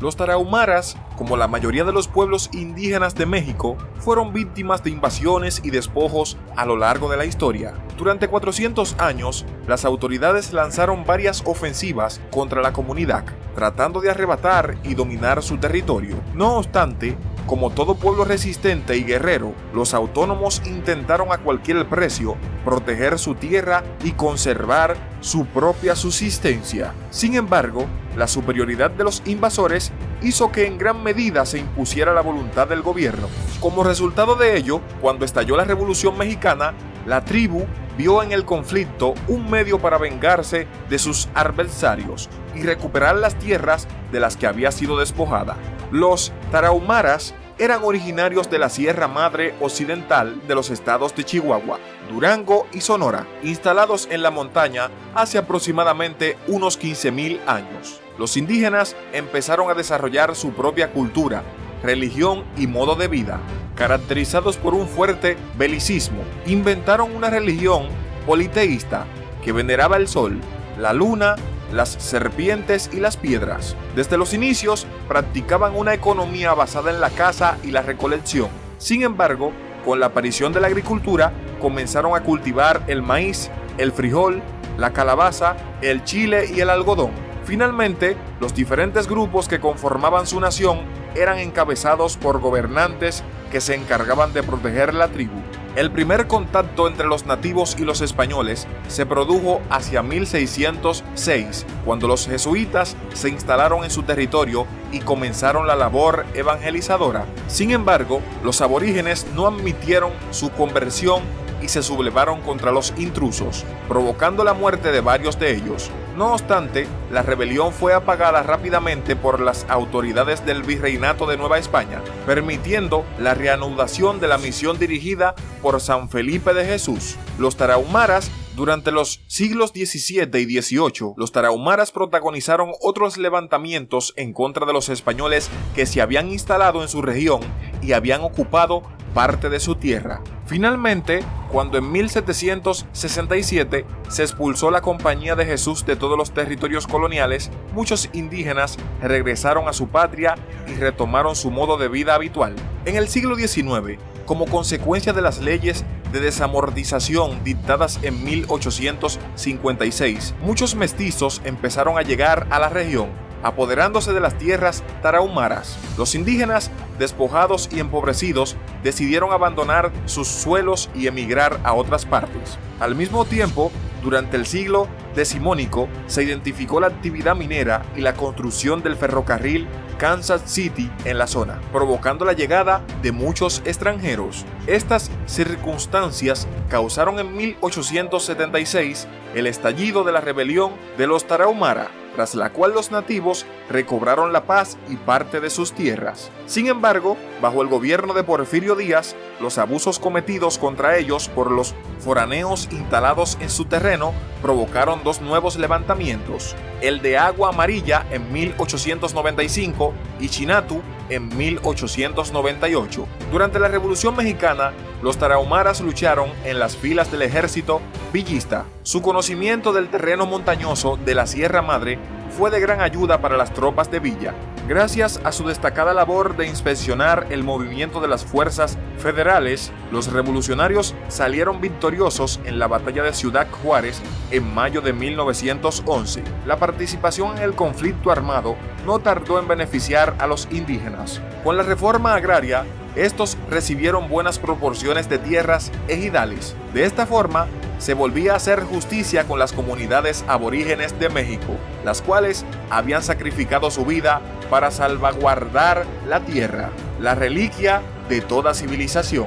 Los tarahumaras, como la mayoría de los pueblos indígenas de México, fueron víctimas de invasiones y despojos a lo largo de la historia. Durante 400 años, las autoridades lanzaron varias ofensivas contra la comunidad, tratando de arrebatar y dominar su territorio. No obstante, como todo pueblo resistente y guerrero, los autónomos intentaron a cualquier precio proteger su tierra y conservar su propia subsistencia. Sin embargo, la superioridad de los invasores hizo que en gran medida se impusiera la voluntad del gobierno. Como resultado de ello, cuando estalló la Revolución Mexicana, la tribu vio en el conflicto un medio para vengarse de sus adversarios y recuperar las tierras de las que había sido despojada. Los tarahumaras eran originarios de la Sierra Madre Occidental de los estados de Chihuahua, Durango y Sonora, instalados en la montaña hace aproximadamente unos 15.000 años. Los indígenas empezaron a desarrollar su propia cultura, religión y modo de vida, caracterizados por un fuerte belicismo. Inventaron una religión politeísta que veneraba el sol, la luna, las serpientes y las piedras. Desde los inicios practicaban una economía basada en la caza y la recolección. Sin embargo, con la aparición de la agricultura, comenzaron a cultivar el maíz, el frijol, la calabaza, el chile y el algodón. Finalmente, los diferentes grupos que conformaban su nación eran encabezados por gobernantes que se encargaban de proteger la tribu. El primer contacto entre los nativos y los españoles se produjo hacia 1606, cuando los jesuitas se instalaron en su territorio y comenzaron la labor evangelizadora. Sin embargo, los aborígenes no admitieron su conversión y se sublevaron contra los intrusos, provocando la muerte de varios de ellos. No obstante, la rebelión fue apagada rápidamente por las autoridades del Virreinato de Nueva España, permitiendo la reanudación de la misión dirigida por San Felipe de Jesús. Los tarahumaras, durante los siglos XVII y XVIII, los tarahumaras protagonizaron otros levantamientos en contra de los españoles que se habían instalado en su región y habían ocupado parte de su tierra. Finalmente, cuando en 1767 se expulsó la Compañía de Jesús de todos los territorios coloniales, muchos indígenas regresaron a su patria y retomaron su modo de vida habitual. En el siglo XIX, como consecuencia de las leyes de desamortización dictadas en 1856, muchos mestizos empezaron a llegar a la región, apoderándose de las tierras tarahumaras. Los indígenas, despojados y empobrecidos, decidieron abandonar sus suelos y emigrar a otras partes. Al mismo tiempo, durante el siglo decimónico, se identificó la actividad minera y la construcción del ferrocarril Kansas City en la zona, provocando la llegada de muchos extranjeros. Estas circunstancias causaron en 1876 el estallido de la rebelión de los Tarahumara, tras la cual los nativos recobraron la paz y parte de sus tierras. Sin embargo, bajo el gobierno de Porfirio Díaz, los abusos cometidos contra ellos por los foráneos instalados en su terreno provocaron dos nuevos levantamientos, el de Agua Amarilla en 1895 y Chinatu en 1898. Durante la Revolución Mexicana, los tarahumaras lucharon en las filas del ejército villista. Su conocimiento del terreno montañoso de la Sierra Madre fue de gran ayuda para las tropas de Villa. Gracias a su destacada labor de inspeccionar el movimiento de las fuerzas federales, los revolucionarios salieron victoriosos en la batalla de Ciudad Juárez en mayo de 1911. La participación en el conflicto armado no tardó en beneficiar a los indígenas. Con la reforma agraria, estos recibieron buenas proporciones de tierras ejidales. De esta forma, se volvía a hacer justicia con las comunidades aborígenes de México, las cuales habían sacrificado su vida para salvaguardar la tierra, la reliquia de toda civilización.